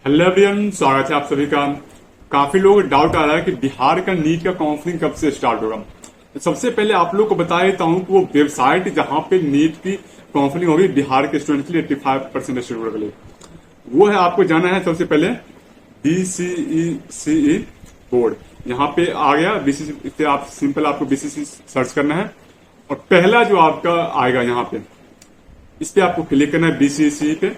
Hello everyone, स्वागत है आप सभी का। काफी लोग डाउट आ रहा है कि बिहार का नीट का काउंसलिंग कब से स्टार्ट होगा। तो सबसे पहले आप लोग को बता देता हूं कि वो वेबसाइट जहां पे नीट की काउंसलिंग होगी बिहार के स्टूडेंट के लिए 85% स्टूडेंट के लिए, वो है आपको जाना है सबसे पहले BCECE बोर्ड। यहाँ पे आ गया बीसीसी से, आप सिंपल आपको BCC सर्च करना है और पहला जो आपका आएगा यहाँ पे, इस पे आपको क्लिक करना है BCECE पे।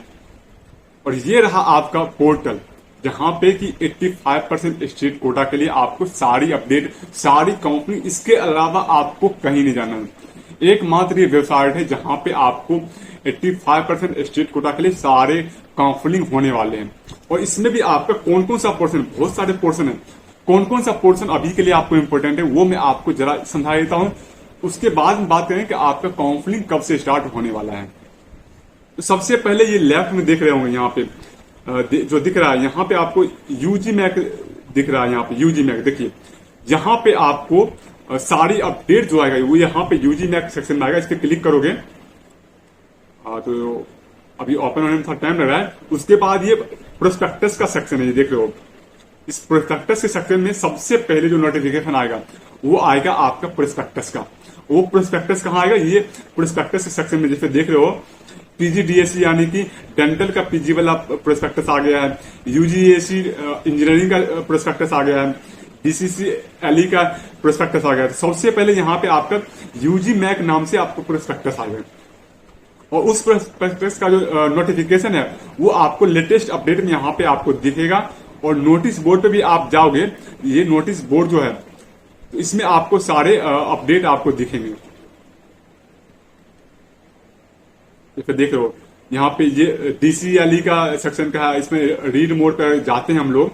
और ये रहा आपका पोर्टल जहां पे कि 85% स्टेट कोटा के लिए आपको सारी अपडेट, सारी कंपनी, इसके अलावा आपको कहीं नहीं जाना है। एकमात्र ये वेबसाइट है जहां पे आपको 85% स्टेट कोटा के लिए सारे काउंसलिंग होने वाले हैं। और इसमें भी आपका कौन कौन सा पोर्शन, बहुत सारे पोर्शन है, कौन कौन सा पोर्शन अभी के लिए आपको इंपॉर्टेंट है वो मैं आपको जरा समझा देता हूं। उसके बाद में बात करें कि आपका काउंसलिंग कब से स्टार्ट होने वाला है। तो सबसे पहले ये लेफ्ट में देख रहे होंगे यहाँ पे जो दिख रहा है, यहाँ पे आपको यूजी मैक दिख रहा है। यहाँ पे यूजी मैक देखिए, यहाँ पे आपको सारी अपडेट जो आएगा वो यहाँ पे यूजी मैक सेक्शन में आएगा। इस पे क्लिक करोगे तो अभी ओपन होने में थोड़ा टाइम लग रहा है। उसके बाद ये प्रोस्पेक्टस का सेक्शन है, ये देख रहे हो। इस प्रोस्पेक्टस के सेक्शन में सबसे पहले जो नोटिफिकेशन आएगा वो आएगा आपका प्रोस्पेक्टस का। वो प्रोस्पेक्टस कहाँ आएगा? ये प्रोस्पेक्टस के सेक्शन में जैसे देख रहे हो, PGDSE यानी कि डेंटल का PG वाला प्रोस्पेक्टस आ गया है, UGAC इंजीनियरिंग का प्रोस्पेक्टस आ गया है, BCCLE का प्रोस्पेक्टस आ गया है। सबसे पहले यहाँ पे आपका यूजी मैक नाम से आपको प्रोस्पेक्टस आएगा और उस प्रोस्पेक्टस का जो नोटिफिकेशन है वो आपको लेटेस्ट अपडेट में यहाँ पे आपको दिखेगा। और नोटिस बोर्ड पे भी आप जाओगे, ये नोटिस बोर्ड जो है तो इसमें आपको सारे अपडेट आपको दिखेंगे। फिर देख रहे हो यहाँ पे ये DCLE का सेक्शन का है, इसमें रीड मोड पर जाते हैं हम लोग।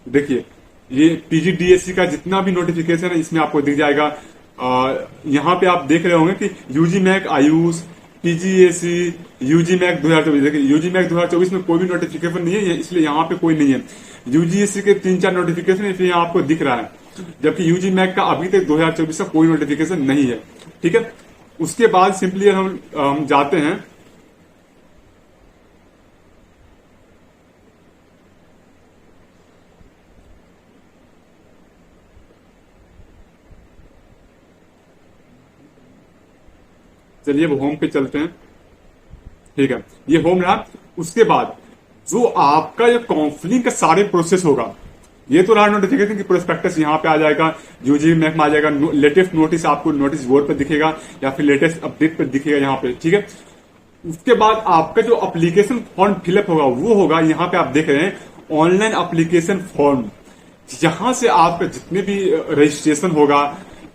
देखिए ये PGDSE का जितना भी नोटिफिकेशन है इसमें आपको दिख जाएगा। यहाँ पे आप देख रहे होंगे कि UG MAC AYUSH, PGAC, UG MAC 2024। देखिए यूजी मैक 2024 में कोई भी नोटिफिकेशन नहीं है, इसलिए यहाँ पे कोई नहीं है। UGAC के 3-4 नोटिफिकेशन इसलिए यहाँ आपको दिख रहा है, जबकि यूजी मैक का अभी तक 2024 का कोई नोटिफिकेशन नहीं है। ठीक है, उसके बाद सिंपली हम जाते हैं चलिए वो होम पे चलते हैं। ठीक है, ये होम रहा। उसके बाद जो आपका ये काउंसलिंग का सारे प्रोसेस होगा, ये तो रहा नोटिफिकेशन की प्रोस्पेक्टस यहाँ पे आ जाएगा, यूजी मैक में आ जाएगा, लेटेस्ट नोटिस आपको नोटिस बोर्ड पर दिखेगा या फिर लेटेस्ट अपडेट पर दिखेगा यहाँ पे। ठीक है, उसके बाद आपका जो एप्लीकेशन फॉर्म फिलअप होगा वो होगा यहाँ पे, आप देख रहे हैं ऑनलाइन एप्लीकेशन फॉर्म। यहां से आपका जितने भी रजिस्ट्रेशन होगा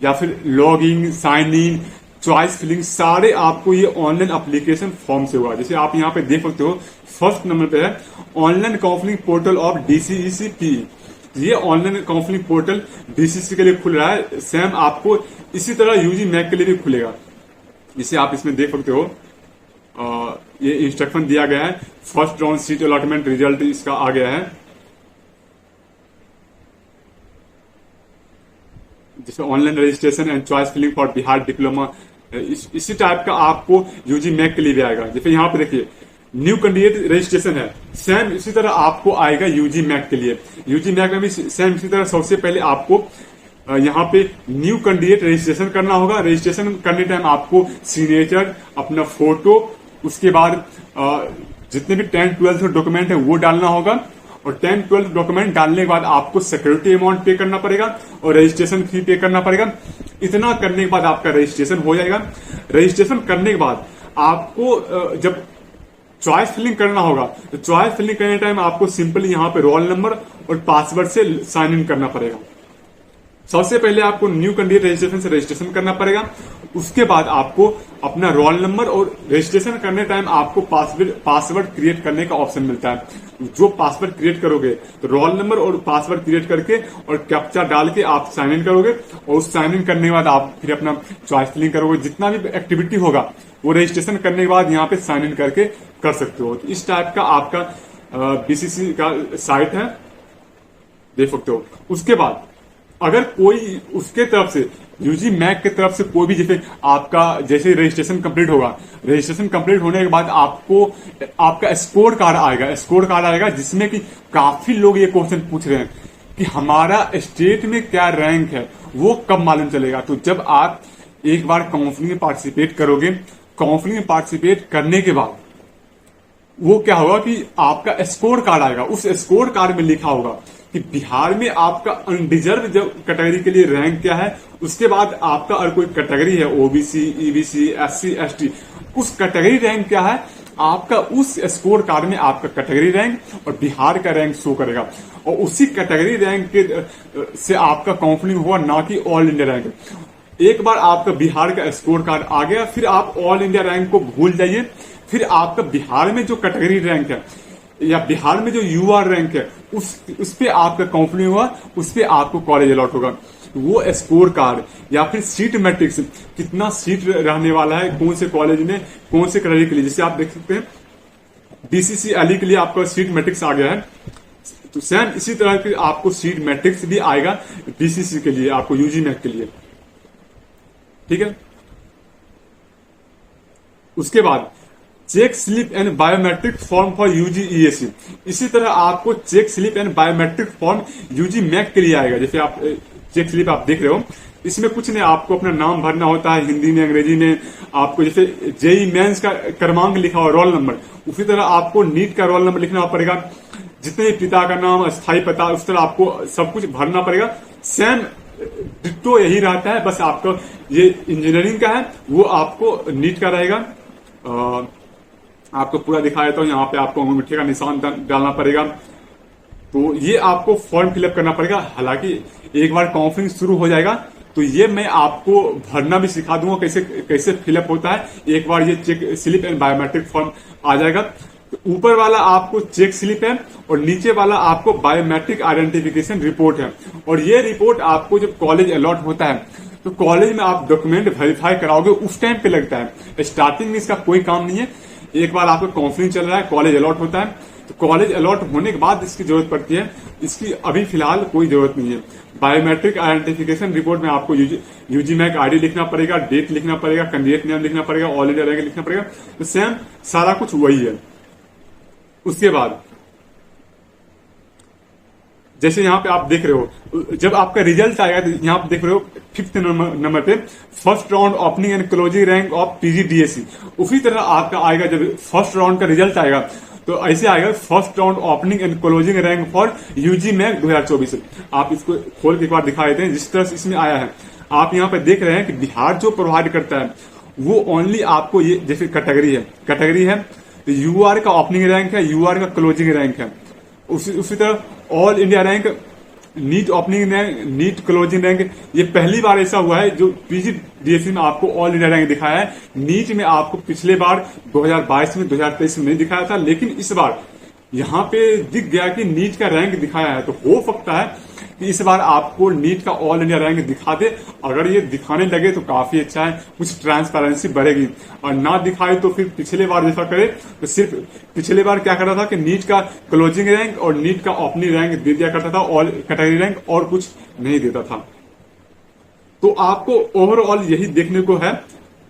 या फिर log in, sign in, choice filling, सारे आपको ये ऑनलाइन एप्लीकेशन फॉर्म से होगा। जैसे आप यहाँ पे देख सकते हो, फर्स्ट नंबर पे है online counselling portal of DCECP। ये ऑनलाइन काउंसलिंग पोर्टल DCC के लिए खुल रहा है, सेम आपको इसी तरह यूजी मैक के लिए भी खुलेगा। जिसे आप इसमें देख सकते हो, ये इंस्ट्रक्शन दिया गया है। First round seat allotment result इसका आ गया है, जिसमें online registration and choice filling for Bihar diploma. इसी टाइप का आपको यूजी मैक के लिए भी आएगा। जैसे यहाँ पे देखिए न्यू कैंडिडेट रजिस्ट्रेशन है, सेम इसी तरह आपको आएगा यूजी मैक के लिए। यूजी मैक में भी सेम इसी तरह सबसे पहले आपको यहाँ पे न्यू कैंडिडेट रजिस्ट्रेशन करना होगा। रजिस्ट्रेशन करने टाइम आपको सिग्नेचर, अपना फोटो, उसके बाद जितने भी 10-12 डॉक्यूमेंट है वो डालना होगा। और 10-12 डॉक्यूमेंट डालने के बाद आपको सिक्योरिटी अमाउंट पे करना पड़ेगा और रजिस्ट्रेशन फी पे करना पड़ेगा। इतना करने के बाद आपका रजिस्ट्रेशन हो जाएगा। रजिस्ट्रेशन करने के बाद आपको जब चॉइस फिलिंग करना होगा तो चॉइस फिलिंग करने टाइम आपको सिंपली यहाँ पे रोल नंबर और पासवर्ड से साइन इन करना पड़ेगा। सबसे पहले आपको न्यू कैंडिडेट रजिस्ट्रेशन से रजिस्ट्रेशन करना पड़ेगा। उसके बाद आपको अपना रोल नंबर और रजिस्ट्रेशन करने टाइम आपको पासवर्ड क्रिएट करने का ऑप्शन मिलता है। जो पासवर्ड क्रिएट करोगे तो रोल नंबर और पासवर्ड क्रिएट करके और कैप्चा डाल के आप साइन इन करोगे और उस साइन इन करने के बाद आप फिर अपना चॉइस फिलिंग करोगे। जितना भी एक्टिविटी होगा वो रजिस्ट्रेशन करने के बाद यहाँ पे साइन इन करके कर सकते हो। तो इस टाइप का आपका BCC का साइट है, देख सकते हो। उसके बाद अगर कोई उसके तरफ से यूजी मैक की तरफ से कोई भी जैसे आपका जैसे रजिस्ट्रेशन कंप्लीट होगा, रजिस्ट्रेशन कंप्लीट होने के बाद आपको आपका स्कोर कार्ड आएगा, स्कोर कार्ड आएगा जिसमें कि काफी लोग ये क्वेश्चन पूछ रहे हैं कि हमारा स्टेट में क्या रैंक है, वो कब मालूम चलेगा। तो जब आप एक बार काउंसलिंग में पार्टिसिपेट करोगे, काउंसलिंग में पार्टिसिपेट करने के बाद वो क्या होगा कि आपका स्कोर कार्ड आएगा, उस स्कोर कार्ड में लिखा होगा कि बिहार में आपका अनडिजर्व जब कैटेगरी के लिए रैंक क्या है, उसके बाद आपका और कोई कैटेगरी है ओबीसी, ईबीसी, एससी, एसटी, उस कैटेगरी रैंक क्या है आपका, उस स्कोर कार्ड में आपका कैटेगरी रैंक और बिहार का रैंक शो करेगा और उसी कैटेगरी रैंक के से आपका काउंसलिंग हुआ, ना कि ऑल इंडिया रैंक। एक बार आपका बिहार का स्कोर कार्ड आ गया, फिर आप ऑल इंडिया रैंक को भूल जाइए, फिर आपका बिहार में जो कैटेगरी रैंक है या बिहार में जो यूआर रैंक है उस पे आपका काउंसलिंग हुआ, उस पे आपको कॉलेज अलॉट होगा। वो स्कोर कार्ड या फिर सीट मैट्रिक्स, कितना सीट रहने वाला है कौन से कॉलेज में कौन से कैटेगरी के लिए, जैसे आप देख सकते हैं बीसीसीएलई के लिए आपका सीट मैट्रिक्स आ गया है, तो सेम इसी तरह के आपको सीट मैट्रिक्स भी आएगा बीसीसी के लिए, आपको यूजी मैक के लिए। ठीक है, उसके बाद check slip and biometric form for UG EAC, इसी तरह आपको check slip and biometric form UG MAC के लिए आएगा। जैसे आप चेक स्लिप आप देख रहे हो, इसमें कुछ नहीं, आपको अपना नाम भरना होता है हिंदी में, अंग्रेजी में, आपको जैसे जेई मेंस का क्रमांक लिखा हुआ रोल नंबर, उसी तरह आपको नीट का रोल नंबर लिखना पड़ेगा, जितने पिता का नाम, स्थायी पता, उस तरह आपको सब कुछ भरना पड़ेगा। सेम डिट्टो यही रहता है, बस आपका ये इंजीनियरिंग का है, वो आपको नीट का रहेगा। आपको पूरा दिखा देता हूं, यहाँ पे आपको अंगूठे का निशान डालना पड़ेगा, तो ये आपको फॉर्म फिलअप करना पड़ेगा। हालांकि एक बार काउंसलिंग शुरू हो जाएगा तो ये मैं आपको भरना भी सिखा दूंगा कैसे कैसे फिलअप होता है। एक बार ये check slip and biometric form आ जाएगा तो ऊपर वाला आपको चेक स्लिप है और नीचे वाला आपको बायोमेट्रिक आइडेंटिफिकेशन रिपोर्ट है। और ये रिपोर्ट आपको जब कॉलेज अलॉट होता है तो कॉलेज में आप डॉक्यूमेंट वेरीफाई कराओगे, उस टाइम पे लगता है, स्टार्टिंग में इसका कोई काम नहीं है। एक बार आपका काउंसलिंग चल रहा है, कॉलेज अलॉट होता है, तो कॉलेज अलॉट होने के बाद इसकी जरूरत पड़ती है, इसकी अभी फिलहाल कोई जरूरत नहीं है। बायोमेट्रिक आइडेंटिफिकेशन रिपोर्ट में आपको यूजी मैक आईडी लिखना पड़ेगा, डेट लिखना पड़ेगा, कैंडिडेट नेम लिखना पड़ेगा, ऑल इंडिया रैंक लिखना पड़ेगा, तो सेम सारा कुछ वही है। उसके बाद जैसे यहाँ पे आप देख रहे हो, जब आपका रिजल्ट आएगा तो यहाँ पे देख रहे हो 5th नंबर पे first round opening and closing rank of PGDSC, उसी तरह आपका आएगा जब फर्स्ट राउंड का रिजल्ट आएगा तो ऐसे आएगा first round opening and closing rank for UG MAC 2024। आप इसको खोल के एक बार दिखा देते हैं जिस तरह से इसमें आया है। आप यहाँ पे देख रहे हैं कि बिहार जो प्रोवाइड करता है वो ओनली आपको ये जैसे कैटेगरी है तो यूआर का ओपनिंग रैंक है, यूआर का क्लोजिंग रैंक है, उसी तरह all India rank, NEET opening rank, NEET closing rank. ये पहली बार ऐसा हुआ है जो पीजीडीएससी में आपको ऑल इंडिया रैंक दिखाया है। नीट में आपको पिछले बार 2022 में 2023 में नहीं दिखाया था, लेकिन इस बार यहाँ पे दिख गया कि नीट का रैंक दिखाया है। तो हो सकता है कि इस बार आपको नीट का ऑल इंडिया रैंक दिखा दे। अगर ये दिखाने लगे तो काफी अच्छा है, कुछ ट्रांसपेरेंसी बढ़ेगी, और ना दिखाए तो फिर पिछले बार जैसा करे तो सिर्फ पिछले बार क्या करता था कि नीट का क्लोजिंग रैंक और नीट का ओपनिंग रैंक दे दिया करता था, ऑल कैटेगरी रैंक और कुछ नहीं देता था। तो आपको ओवरऑल यही देखने को है।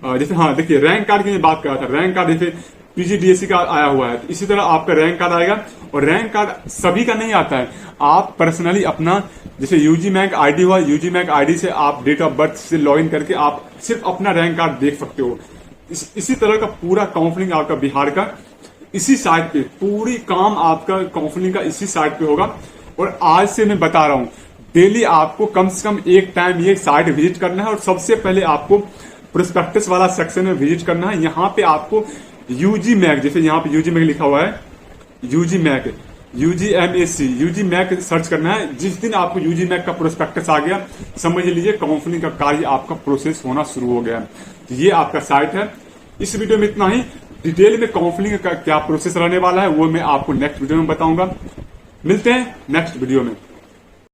जैसे हाँ देखिए, रैंक कार्ड की मैं बात कर रहा था, रैंक कार्ड जैसे पीजीडीएससी का आया हुआ है, तो इसी तरह आपका रैंक कार्ड आएगा। और रैंक कार्ड सभी का नहीं आता है, आप पर्सनली अपना जैसे यूजी मैक आईडी हुआ, यूजी मैक आईडी से आप डेट ऑफ बर्थ से लॉगिन करके आप सिर्फ अपना रैंक कार्ड देख सकते हो। इसी तरह का पूरा काउंसलिंग आपका बिहार का इसी साइट पे, पूरी काम आपका काउंसलिंग का इसी साइट पे होगा। और आज से मैं बता रहा हूं, डेली आपको कम से कम एक टाइम ये साइट विजिट करना है और सबसे पहले आपको प्रोस्पेक्टस वाला सेक्शन में विजिट करना है। यहाँ पे आपको यूजी मैक, जैसे यहाँ पे यूजी मैक लिखा हुआ है, UG MAC, UGMSC, UG MAC search करना है। जिस दिन आपको यूजी मैक का प्रोस्पेक्टस आ गया, समझ लीजिए काउंसलिंग का कार्य आपका प्रोसेस होना शुरू हो गया। तो ये आपका साइट है। इस वीडियो में इतना ही। डिटेल में काउंसलिंग का क्या प्रोसेस रहने वाला है वो मैं आपको नेक्स्ट वीडियो में बताऊंगा। मिलते हैं नेक्स्ट वीडियो में।